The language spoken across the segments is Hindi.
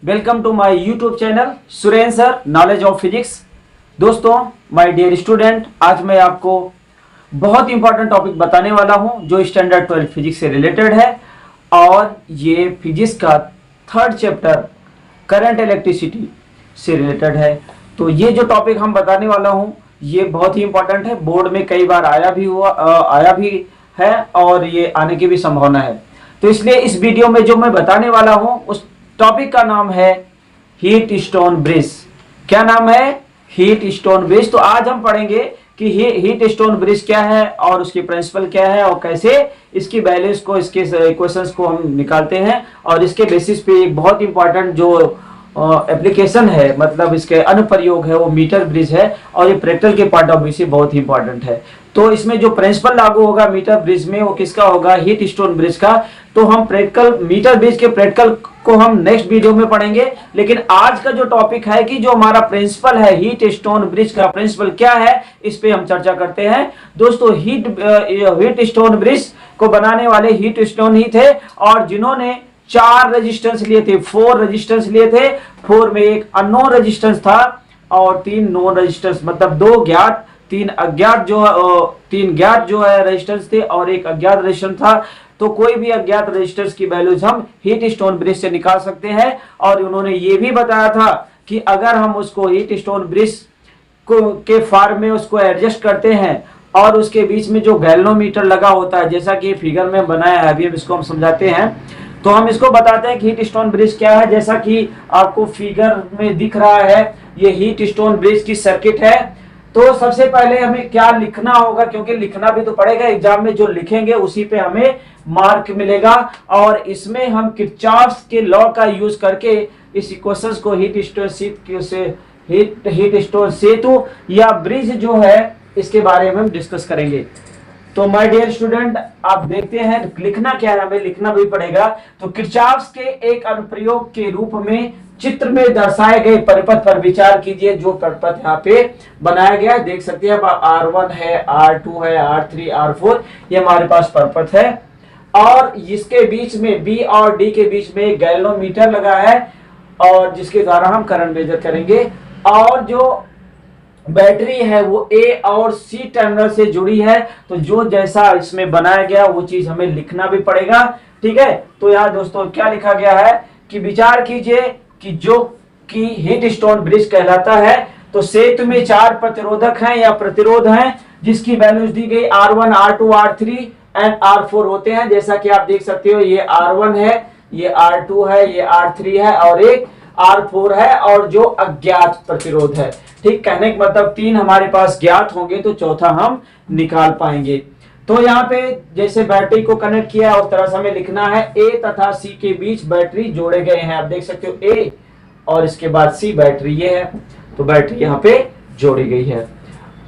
Welcome to my YouTube channel Suren sir knowledge of physics. दोस्तों, माय डियर स्टूडेंट, आज मैं आपको बहुत इंपॉर्टेंट टॉपिक बताने वाला हूं जो स्टैंडर्ड 12 फिजिक्स से रिलेटेड है और ये फिजिक्स का थर्ड चैप्टर करंट इलेक्ट्रिसिटी से रिलेटेड है। तो ये जो टॉपिक हम बताने वाला हूं ये बहुत ही इंपॉर्टेंट है, बोर्ड में कई बार आया भी है और ये आने की भी संभावना है। तो इसलिए इस वीडियो में जो मैं बताने वाला हूं उस टॉपिक का नाम है हीट स्टोन ब्रिज। क्या नाम है? Heat stone bridge. तो आज हम पढ़ेंगे कि हीट स्टोन ब्रिज क्या है और उसकी प्रिंसिपल क्या है और कैसे इसकी वैल्यूज को, इसके इक्वेशंस को हम निकालते हैं और इसके बेसिस पे एक बहुत इंपॉर्टेंट जो एप्लीकेशन है, मतलब इसके अनुप्रयोग है, वो मीटर ब्रिज है और ये प्रैक्टिकल के पार्ट ऑफ व्यू से बहुत ही इंपॉर्टेंट है। तो इसमें जो प्रिंसिपल लागू होगा मीटर ब्रिज में वो किसका होगा? हीट स्टोन ब्रिज का। तो हम प्रैक्टिकल मीटर ब्रिज के प्रैक्टिकल को हम नेक्स्ट वीडियो में पढ़ेंगे, लेकिन आज का जो टॉपिक है कि जो हमारा प्रिंसिपल है हीट स्टोन ब्रिज का प्रिंसिपल क्या है, इस पे हम चर्चा करते हैं। दोस्तों, हीट स्टोन ब्रिज को बनाने वाले हीट स्टोन ही थे और जिन्होंने 4 रेजिस्टेंस लिए थे, 4 रेजिस्टेंस लिए थे। 4 में एक अननोन रेजिस्टेंस था और 3 नोन रेजिस्टेंस, मतलब 2 ज्ञात 3 अज्ञात, जो 3 ज्ञात जो है रेजिस्टेंस थे और एक अज्ञात रेजिस्टेंस था। तो कोई भी अज्ञात रेजिस्टेंस की वैल्यूज हम हीट स्टोन ब्रिज से निकाल सकते हैं और उन्होंने ये भी बताया था कि अगर हम उसको हीट स्टोन ब्रिज को के फॉर्म में उसको एडजस्ट करते हैं और उसके बीच में जो गैल्वेनोमीटर लगा होता है, जैसा कि फिगर में बनाया है, अभी इसको हम समझाते हैं। तो हम इसको बताते हैं कि हीट स्टोन ब्रिज क्या है। जैसा कि आपको फिगर में दिख रहा है, ये हीट स्टोन ब्रिज की सर्किट है। तो सबसे पहले हमें क्या लिखना होगा, क्योंकि लिखना भी तो पड़ेगा एग्जाम में, जो लिखेंगे उसी पे हमें मार्क मिलेगा। और इसमें हम किरचॉफ के लॉ का यूज करके इस इक्वेशंस को हीट स्टोन सेतु या ब्रिज जो है इसके बारे में हम डिस्कस करेंगे। तो माय डियर स्टूडेंट, आप देखते हैं लिखना क्या है, हमें लिखना भी पड़ेगा। तो किरचॉफ के एक अनुप्रयोग के रूप में चित्र में दर्शाए गए परिपथ पर विचार कीजिए। जो परिपथ यहाँ पे बनाया गया है, देख सकते हैं आप, R1 है, R2 है, R3, R4, ये हमारे पास परिपथ है और इसके बीच में B और D के बीच में एक गैल्वेनोमीटर लगा है और जिसके द्वारा हम करंट मेजर करेंगे। और जो बैटरी है वो A और C टर्मिनल से जुड़ी है। तो जो जैसा इसमें बनाया गया वो चीज हमें लिखना भी पड़ेगा, ठीक है। तो यहाँ दोस्तों क्या लिखा गया है कि विचार कीजिए कि जो कि हीट स्टोन ब्रिज कहलाता है। तो सेतु में 4 प्रतिरोधक हैं या प्रतिरोध हैं जिसकी वैल्यूज दी गई R1, R2, R3 and R4 होते हैं। जैसा कि आप देख सकते हो, ये R1 है, ये R2 है, ये R3 है और एक R4 है और जो अज्ञात प्रतिरोध है। ठीक, कहने का मतलब 3 हमारे पास ज्ञात होंगे तो चौथा हम निकाल पाएंगे। तो यहाँ पे जैसे बैटरी को कनेक्ट किया उस तरह से हमें लिखना है। A तथा C के बीच बैटरी जोड़े गए हैं, आप देख सकते हो A और इसके बाद C बैटरी ये है, तो बैटरी यहाँ पे जोड़ी गई है।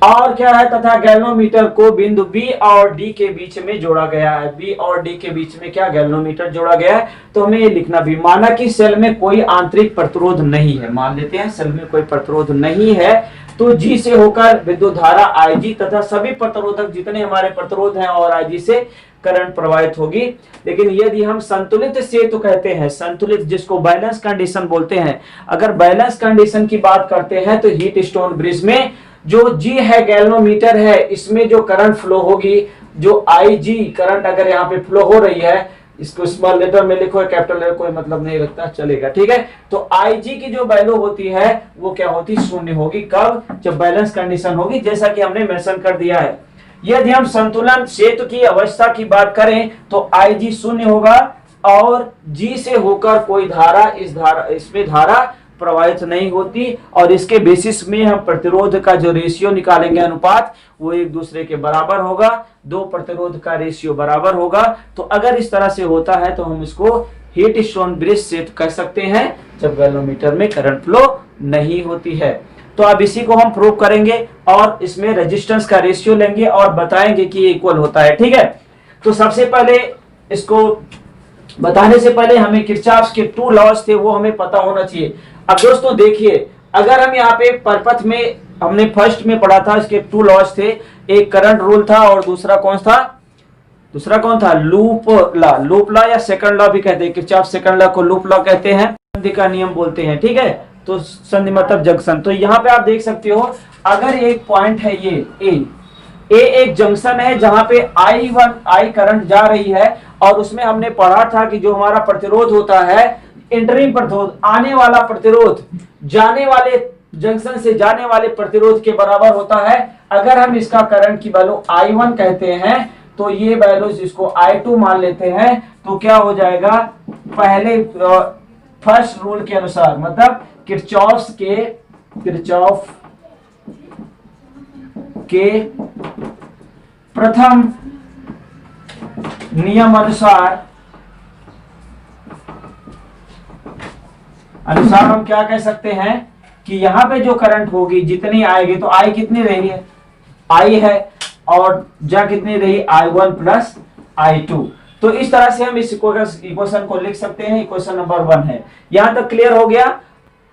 और क्या है, तथा गैल्वेनोमीटर को बिंदु B और D के बीच में जोड़ा गया है। B और D के बीच में क्या गैल्वेनोमीटर जोड़ा गया है। तो हमें ये लिखना भी, माना कि सेल में कोई आंतरिक प्रतिरोध नहीं है, मान लेते हैं सेल में कोई प्रतिरोध नहीं है, तो G से होकर विद्युत धारा IG तथा सभी प्रतिरोधक जितने हमारे प्रतिरोध हैं और IG से करंट प्रवाहित होगी। लेकिन यदि हम संतुलित सेतु कहते हैं, संतुलित जिसको बैलेंस कंडीशन बोलते हैं, अगर बैलेंस कंडीशन की बात करते हैं तो हीट स्टोन ब्रिज में जो G है गैल्वेनोमीटर है, इसमें जो करंट फ्लो होगी, जो IG करंट अगर यहाँ पे फ्लो हो रही है, इसको स्मॉल लेटर में लिखो, कैपिटल लेटर कोई मतलब नहीं रखता, चलेगा, ठीक है। तो IG की जो वैल्यू होती है वो क्या होती, 0 होगी। कब? जब बैलेंस कंडीशन होगी, जैसा कि हमने मेंशन कर दिया है। यदि हम संतुलन सेतु की अवस्था की बात करें तो IG 0 होगा और G से होकर कोई धारा इसमें धारा प्रवाहित नहीं होती और इसके बेसिस में हम प्रतिरोध का जो रेशियो निकालेंगे, अनुपात, वो एक दूसरे के बराबर होगा। 2 प्रतिरोध का रेशियो बराबर होगा। तो अगर इस तरह से होता है तो हम इसको हीट स्टोन ब्रिज सेतु कह सकते हैं, जब गैल्वेनोमीटर में करंट फ्लो नहीं होती है। तो अब इसी को हम प्रूव करेंगे और इसमें रेजिस्टेंस का रेशियो लेंगे और बताएंगे कि ये इक्वल होता है, ठीक है। तो सबसे पहले इसको बताने से पहले हमें किरचॉफ के 2 लॉज थे वो हमें पता होना चाहिए। अब दोस्तों देखिए, अगर हम यहाँ पे परपथ में हमने फर्स्ट में पढ़ा था, इसके 2 लॉज थे, एक करंट रूल था और दूसरा कौन था, लूप लॉ या सेकंड लॉ भी कहते हैं, किरचॉफ सेकंड लॉ को लूप लॉ कहते हैं, संधि का नियम बोलते हैं। ठीक है, तो संधि मतलब जंक्शन। तो यहाँ पे आप देख सकते हो, अगर एक पॉइंट है ये ए एक जंक्शन है जहां पे I करंट जा रही है, और उसमें हमने पढ़ा था कि जो हमारा प्रतिरोध होता है, इंटरिंग प्रतिरोध, आने वाला प्रतिरोध जाने वाले जंक्शन से जाने वाले प्रतिरोध के बराबर होता है। अगर हम इसका करंट की वैल्यू I1 कहते हैं, तो ये वैल्यू इसको I2 मान लेते हैं, तो क्या हो जाएगा, पहले फर्स्ट रूल के अनुसार, मतलब किरचॉफ के प्रथम नियम अनुसार हम क्या कह सकते हैं कि यहां पे जो करंट होगी जितनी आएगी, तो I कितनी रही है, I है, और जा कितनी रही, I1 प्लस I2। तो इस तरह से हम इस इक्वेशन को लिख सकते हैं, इक्वेशन नंबर 1 है। यहां तक क्लियर हो गया।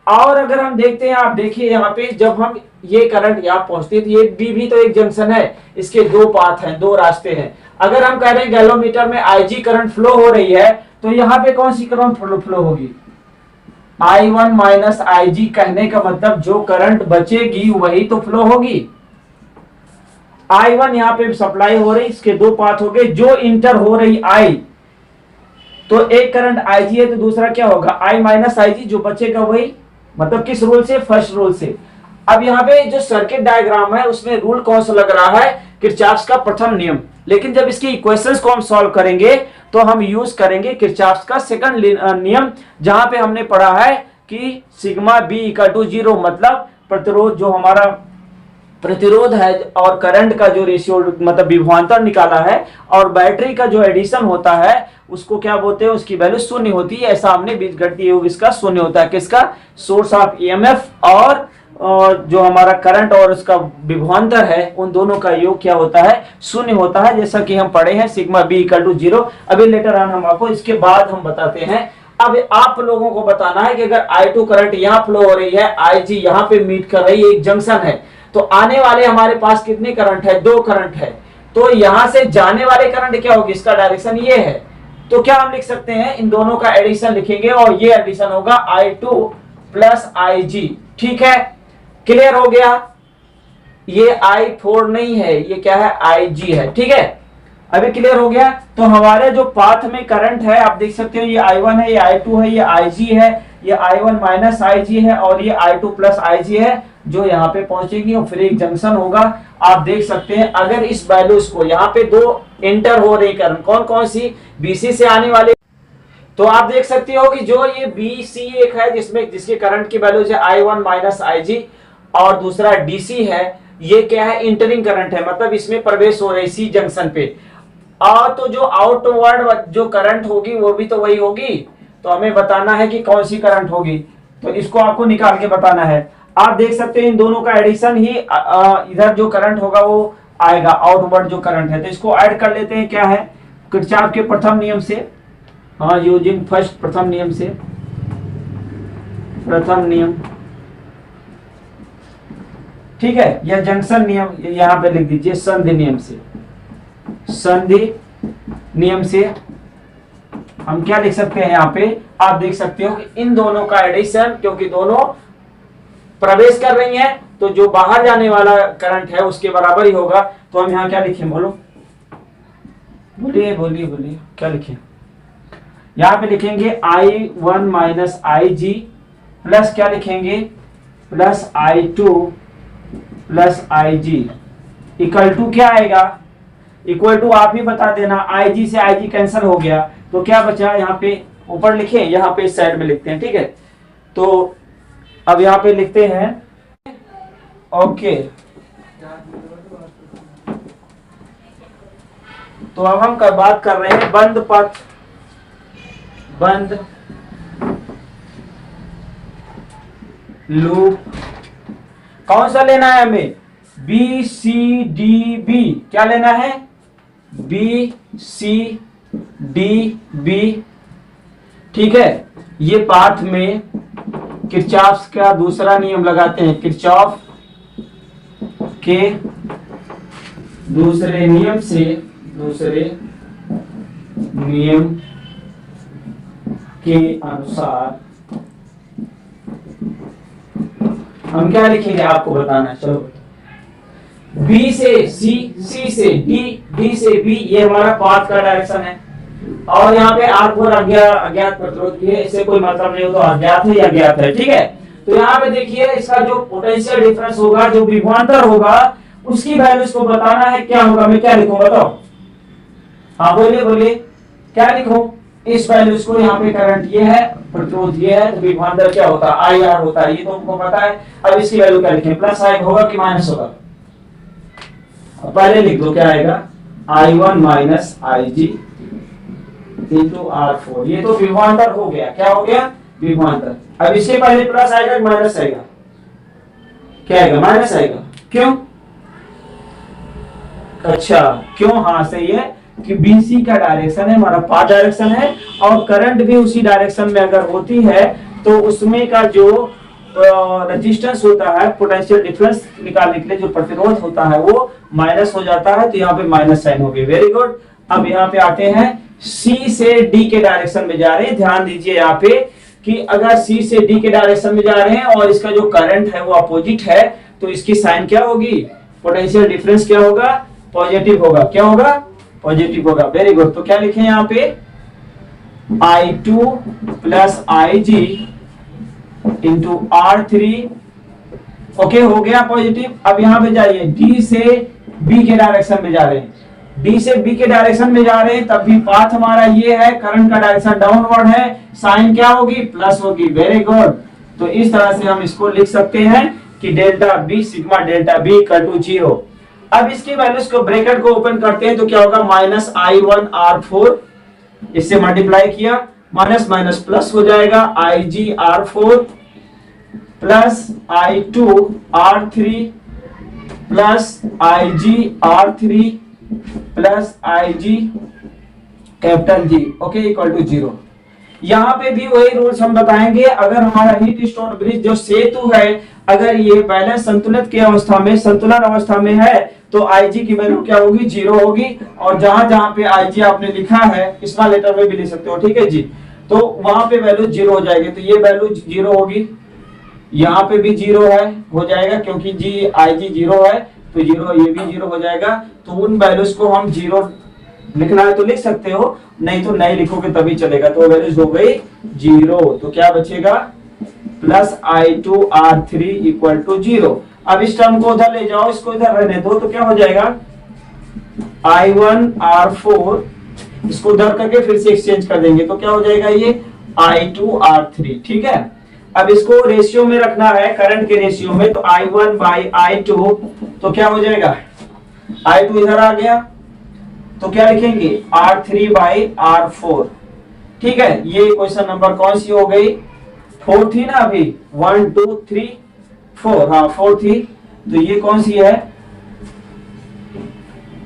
और अगर हम देखते हैं, आप देखिए यहाँ पे जब हम ये करंट यहाँ पहुंचती है, तो ये भी तो एक जंक्शन है, इसके 2 पाथ हैं, 2 रास्ते हैं। अगर हम कह रहे हैं गैलोमीटर में IG करंट फ्लो हो रही है, तो यहाँ पे कौन सी करंट फ्लो होगी, I1 माइनस IG। कहने का मतलब जो करंट बचेगी वही तो फ्लो होगी। I1 यहाँ पे सप्लाई हो रही, इसके 2 पाथ हो गए, जो इंटर हो रही I, तो एक करंट IG है, तो दूसरा क्या होगा, I माइनस IG, जो बचेगा वही, मतलब किस रूल से, फर्स्ट रूल से। अब यहाँ पे जो सर्किट डायग्राम है उसमें रूल कौन सा लग रहा है, किरचॉफ का प्रथम नियम। लेकिन जब इसकी इक्वेशंस को हम सॉल्व करेंगे तो हम यूज करेंगे किरचॉफ का सेकंड नियम, जहां पे हमने पढ़ा है कि सिग्मा बी इक्वल टू 0, मतलब प्रतिरोध, जो हमारा प्रतिरोध है और करंट का जो रेशियो, मतलब विभवांतर निकाला है, और बैटरी का जो एडिशन होता है उसको क्या बोलते हैं, उसकी वैल्यू 0 होती है। ऐसा हमने बीजगणितीय योग इसका 0 होता है, किसका, सोर्स ऑफ EMF और जो हमारा करंट और उसका विभवांतर है, उन दोनों का योग क्या होता है, 0 होता है, जैसा कि हम पढ़े हैं सिग्मा बी इक्वल टू 0। अभी लेटर ऑन हम आपको इसके बाद हम बताते हैं। अब आप लोगों को बताना है कि अगर I2 करंट यहाँ फ्लो हो रही है, IG यहाँ पे मीट कर रही है, एक जंक्शन है, तो आने वाले हमारे पास कितने करंट है, 2 करंट है। तो यहां से जाने वाले करंट क्या होगी, इसका डायरेक्शन ये है, तो क्या हम लिख सकते हैं, इन दोनों का एडिशन लिखेंगे और ये एडिशन होगा I2 प्लस IG। ठीक है, क्लियर हो गया। ये I4 नहीं है, ये क्या है, IG है। ठीक है, अभी क्लियर हो गया। तो हमारे जो पाथ में करंट है, आप देख सकते हो, ये I1 है, ये I2 है, ये IG है, ये I1 माइनस IG है, और ये I2 प्लस IG है, जो यहाँ पे पहुंचेगी और फिर एक जंक्शन होगा। आप देख सकते हैं, अगर इस वैल्यूज को, यहाँ पे 2 एंटर हो रही करंट, कौन कौन सी, BC से आने वाले, तो आप देख सकते हो कि जो ये BC एक है जिसके करंट की वैल्यूज है I1 माइनस IG, और दूसरा DC है, ये क्या है, इंटरिंग करंट है, मतलब इसमें प्रवेश हो रही C जंक्शन पे। और तो जो आउटवर्ड जो करंट होगी वो भी तो वही होगी, तो हमें बताना है कि कौन सी करंट होगी, तो इसको आपको निकाल के बताना है। आप देख सकते हैं इन दोनों का एडिशन ही इधर जो करंट होगा वो आएगा, आउटवर्ड जो करंट है, तो इसको ऐड कर लेते हैं। क्या है, किरचॉफ के प्रथम नियम से, हाँ, यूजिंग फर्स्ट प्रथम नियम से, प्रथम नियम। ठीक है, यह जंक्शन नियम यहां पे लिख दीजिए, संधि नियम से, संधि नियम से हम क्या लिख सकते हैं, यहाँ पे आप देख सकते हो कि इन दोनों का एडिशन, क्योंकि दोनों प्रवेश कर रही हैं, तो जो बाहर जाने वाला करंट है उसके बराबर ही होगा। तो हम यहाँ क्या लिखें, बोलो, बोलिए बोलिए बोलिए, क्या लिखें, यहाँ पे लिखेंगे I1 माइनस IG प्लस क्या लिखेंगे, plus I2 plus IG equal to क्या आएगा, इक्वल टू आप ही बता देना, IG से IG कैंसिल हो गया, तो क्या बचा, यहाँ पे ऊपर लिखे, यहाँ पे इस साइड में लिखते हैं। ठीक है, तो अब यहाँ पे लिखते हैं, ओके। तो अब हम बात कर रहे हैं बंद पथ, बंद लूप। कौन सा लेना है हमें, BCDB, क्या लेना है, BCDB। ठीक है, ये पाथ में किरचॉफ का दूसरा नियम लगाते हैं, किरचॉफ के दूसरे नियम के अनुसार हम क्या लिखेंगे आपको बताना। चलो बी से सी, सी से डी, डी से बी, ये हमारा पाथ का डायरेक्शन है। और यहाँ पे R4 अज्ञात प्रतिरोध की है, इससे कोई मतलब नहीं हो तो अज्ञात है या ज्ञात है, ठीक है। तो यहाँ पे देखिए इसका जो पोटेंशियल डिफरेंस होगा, जो विभवांतर होगा, उसकी वैल्यूज को बताना है। क्या होगा, मैं क्या लिखूं बताओ। हाँ बोलिए बोलिए, क्या लिखूं इस वैल्यूज को। यहाँ पे करंट ये है, प्रतिरोध ये है, तो विभवांतर क्या होता है, IR होता है, ये तो हमको पता है। अब इसकी वैल्यू क्या लिखें, प्लस I होगा कि माइनस होगा। पहले लिख दो क्या आएगा, I1 minus IG into R4। ये तो विभवांतर हो गया, क्या हो गया, विभवांतर। अब इसके पहले प्लस आएगा कि माइनस आएगा, क्या आएगा, माइनस आएगा। क्यों, अच्छा क्यों, हाँ सही है कि BC का डायरेक्शन है, हमारा पाथ डायरेक्शन है, और करंट भी उसी डायरेक्शन में अगर होती है तो उसमें का जो रेजिस्टेंस होता है, पोटेंशियल डिफरेंस निकालने के लिए जो प्रतिरोध होता है वो माइनस हो जाता है। तो यहाँ पे माइनस साइन हो गई, वेरी गुड। अब यहाँ पे आते हैं C से D के डायरेक्शन में जा रहे हैं। ध्यान दीजिए यहाँ पे कि अगर C से D के डायरेक्शन में जा रहे हैं और इसका जो करंट है वो अपोजिट है, तो इसकी साइन क्या होगी, पोटेंशियल डिफरेंस क्या होगा, पॉजिटिव होगा। क्या होगा, पॉजिटिव होगा, वेरी गुड। तो क्या लिखें यहाँ पे, I2 plus IG into R3, okay हो गया पॉजिटिव। अब यहाँ पे जाइए, D से B के डायरेक्शन में जा रहे हैं, D से B के डायरेक्शन में जा रहे हैं, तब भी पाथ हमारा ये है, करंट का डायरेक्शन डाउनवर्ड है, साइन क्या होगी, प्लस होगी, वेरी गुड। तो इस तरह से हम इसको लिख सकते हैं कि delta B sigma delta B equal to 0। अब इसकी वैल्यूज को ब्रैकेट को ओपन करते हैं तो क्या होगा, माइनस I1 R4, इससे मल्टीप्लाई किया, माइनस माइनस प्लस हो जाएगा, IG R4 plus I2 R3 plus IG R3 plus IG capital G, okay equal to 0। यहाँ पे भी वही रूल्स हम बताएंगे। अगर हमारा हीट स्टोन ब्रिज जो सेतु है, अगर ये बैलेंस संतुलित की अवस्था में, संतुलन अवस्था में है, तो IG की वैल्यू क्या होगी, 0 होगी। और जहां जहां पे IG आपने लिखा है, स्मॉल लेटर में भी लिख सकते हो, ठीक है जी, तो वहां पे वैल्यू 0 हो जाएगी। तो ये वैल्यू 0 होगी, यहाँ पे भी 0 है, हो जाएगा, क्योंकि IG 0 है तो 0, ये भी 0 हो जाएगा। तो उन वैल्यूज को हम 0 लिखना है तो लिख सकते हो, नहीं तो नहीं लिखोगे तभी चलेगा। तो वैल्यूज हो गई 0, तो क्या बचेगा, plus I2 R3 equal to 0। अब इस टर्म को उधर ले जाओ, इसको इधर रहने दो, तो क्या हो जाएगा, I1 R4, इसको उधर करके फिर से एक्सचेंज कर देंगे, तो क्या हो जाएगा, ये I2 R3, ठीक है। अब इसको रेशियो में रखना है, करंट के रेशियो में, तो I1 बाई I2, तो क्या हो जाएगा, I2 इधर आ गया, तो क्या लिखेंगे, R3 बाई R4, ठीक है। ये क्वेश्चन नंबर कौन सी हो गई, 4 थी ना अभी, 1 2 3 4, हाँ 4 थी, तो ये कौन सी है,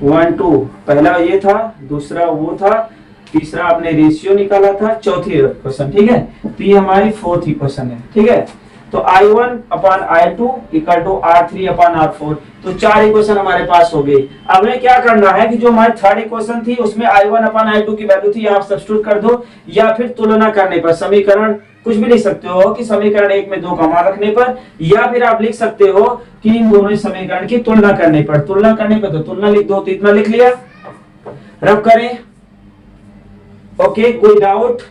1 2, पहला ये था, दूसरा वो था, तीसरा आपने रेशियो निकाला था, चौथी क्वेश्चन, ठीक है। तो ये हमारी 4th क्वेश्चन है, ठीक है। तो I1 upon I2 equal to R3 upon R4, तो 4 इक्वेशन हमारे पास हो गई। अब हमें क्या करना है कि जो हमारी 3rd इक्वेशन थी उसमें I1 अपान I2 की वैल्यू थी, आप सब्स्टिट्यूट कर दो, या फिर तुलना करने पर, समीकरण कुछ भी लिख सकते हो कि समीकरण 1 में 2 का मान रखने पर, या फिर आप लिख सकते हो कि इन दोनों समीकरण की तुलना करने पर। तुलना करने पर तो तुलना लिख दो, तो इतना लिख लिया, रब करें, ओके। कोई डाउट,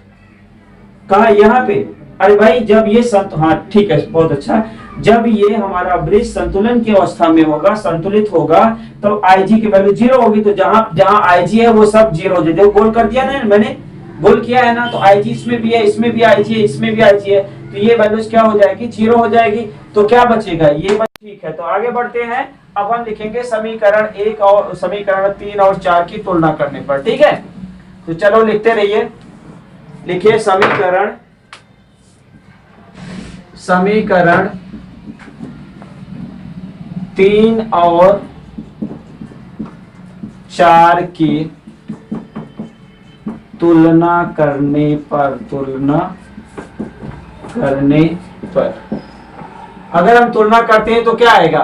कहा यहाँ पे, अरे भाई जब ये हाँ ठीक है, बहुत अच्छा, जब ये हमारा ब्रिज संतुलन की अवस्था में होगा, संतुलित होगा, तो IG की वैल्यू 0 होगी। तो जहां जहां IG है वो सब 0 हो जाएगा। गोल कर दिया ना मैंने, गोल किया है ना, तो IG इसमें भी है, इसमें भी IG है, इसमें भी IG है, तो ये वैल्यूज क्या हो जाएगी, 0 हो जाएगी। तो क्या बचेगा, ये ठीक है। तो आगे बढ़ते हैं, अब हम लिखेंगे समीकरण 1 और समीकरण 3 और 4 की तुलना करने पर, ठीक है। तो चलो लिखते रहिए, लिखिए समीकरण 3 और 4 की तुलना करने पर, अगर हम तुलना करते हैं तो क्या आएगा,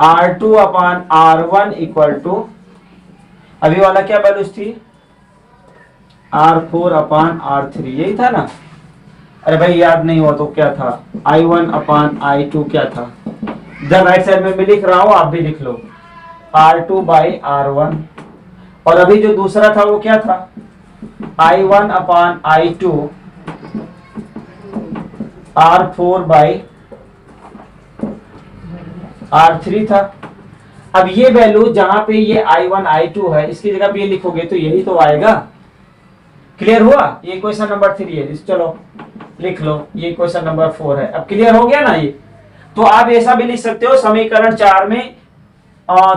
R2 upon R1 equal to, अभी वाला क्या वैल्यूज थी, R4 अपॉन R3, यही था ना। अरे भाई याद नहीं हुआ तो क्या था, I1 अपॉन I2 क्या था। जब राइट साइड में मैं लिख रहा हूं आप भी लिख लो, R2 बाई R1। और अभी जो दूसरा था वो क्या था, I1 upon I2 R4 by R3 था। अब ये वैल्यू जहां पे ये I1 I2 है इसकी जगह पे ये लिखोगे तो यही तो आएगा। क्लियर हुआ, ये क्वेश्चन नंबर 3 है, चलो लिख लो, ये क्वेश्चन नंबर 4 है। अब क्लियर हो गया ना ये। तो आप ऐसा भी लिख सकते हो समीकरण 4 में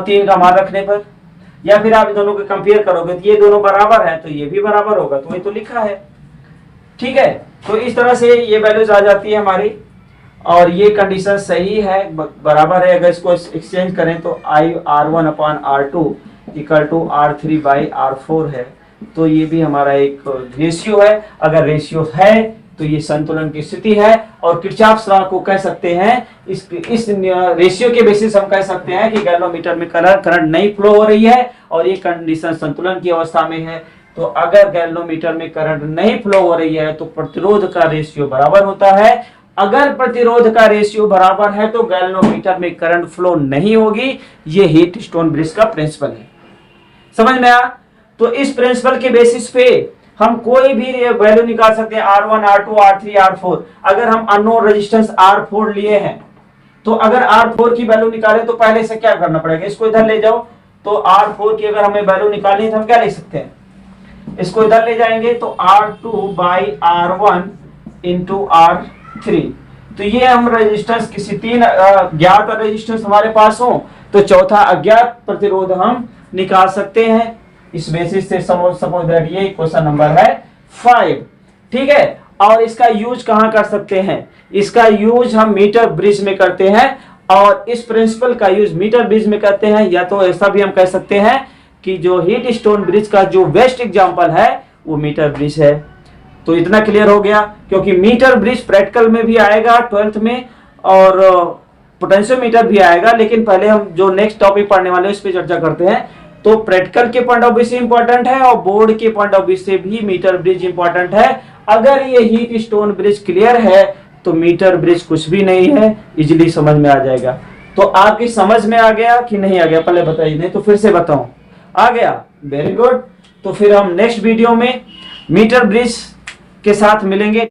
3 का मान रखने पर, या फिर आप दोनों को कंपेयर करोगे तो ये दोनों बराबर है तो ये भी बराबर होगा, तो ये तो लिखा है। ठीक है, तो इस तरह से ये वैल्यूज आ जाती है हमारी, और ये कंडीशन सही है, बराबर है। अगर इसको एक्सचेंज करें तो R1 upon R2 equal to R3 by R4 है, तो ये भी हमारा एक रेशियो है। अगर रेशियो है तो ये संतुलन की स्थिति है, और किरचॉफ लॉ को कह सकते हैं, इस रेशियो के बेसिस हम कह सकते हैं कि गैल्वेनोमीटर में करंट नहीं फ्लो हो रही है और ये कंडीशन संतुलन की अवस्था में है। तो अगर गैल्वेनोमीटर में करंट नहीं फ्लो हो रही है तो प्रतिरोध का रेशियो बराबर होता है। अगर प्रतिरोध का रेशियो बराबर है तो गैल्वेनोमीटर में करंट फ्लो नहीं होगी। ये हीट स्टोन ब्रिज का प्रिंसिपल है, समझ में आया। तो इस प्रिंसिपल के बेसिस पे हम कोई भी वैल्यू निकाल सकते हैं, R1 R2 R3 R4। अगर हम अननोन रेजिस्टेंस R4 लिए हैं तो अगर R4 की वैल्यू निकाले तो पहले से क्या करना पड़ेगा, इसको इधर ले जाओ। तो R4 की अगर हमें वैल्यू निकालनी है तो हम क्या लिख सकते हैं, इसको इधर ले जाएंगे तो R2 by R1 into R3। तो ये हम रेजिस्टेंस किसी 3 ज्ञात रेजिस्टेंस हमारे पास हो तो चौथा अज्ञात प्रतिरोध हम निकाल सकते हैं। इस बेसिस से सपोज दैट ये क्वेश्चन नंबर है 5। ठीक है, और इसका यूज कहां कर सकते हैं, इसका यूज हम मीटर ब्रिज में करते हैं, और इस प्रिंसिपल का यूज मीटर ब्रिज में करते हैं। या तो ऐसा भी हम कह सकते हैं कि जो हीट स्टोन ब्रिज का जो बेस्ट एग्जांपल है वो मीटर ब्रिज है। तो इतना क्लियर हो गया, क्योंकि मीटर ब्रिज प्रैक्टिकल में भी आएगा 12th में, और पोटेंशियोमीटर भी आएगा। लेकिन पहले हम जो नेक्स्ट टॉपिक पढ़ने वाले हैं उस पर चर्चा करते हैं। तो प्रैक्टिकल के पॉइंट ऑफ व्यू से इंपॉर्टेंट है और बोर्ड के पॉइंट ऑफ व्यू से भी मीटर ब्रिज इंपॉर्टेंट है। अगर ये हीट स्टोन ब्रिज क्लियर है तो मीटर ब्रिज कुछ भी नहीं है, इजीली समझ में आ जाएगा। तो आपकी समझ में आ गया कि नहीं आ गया, पहले बताइए, नहीं तो फिर से बताऊं। आ गया, वेरी गुड। तो फिर हम नेक्स्ट वीडियो में मीटर ब्रिज के साथ मिलेंगे।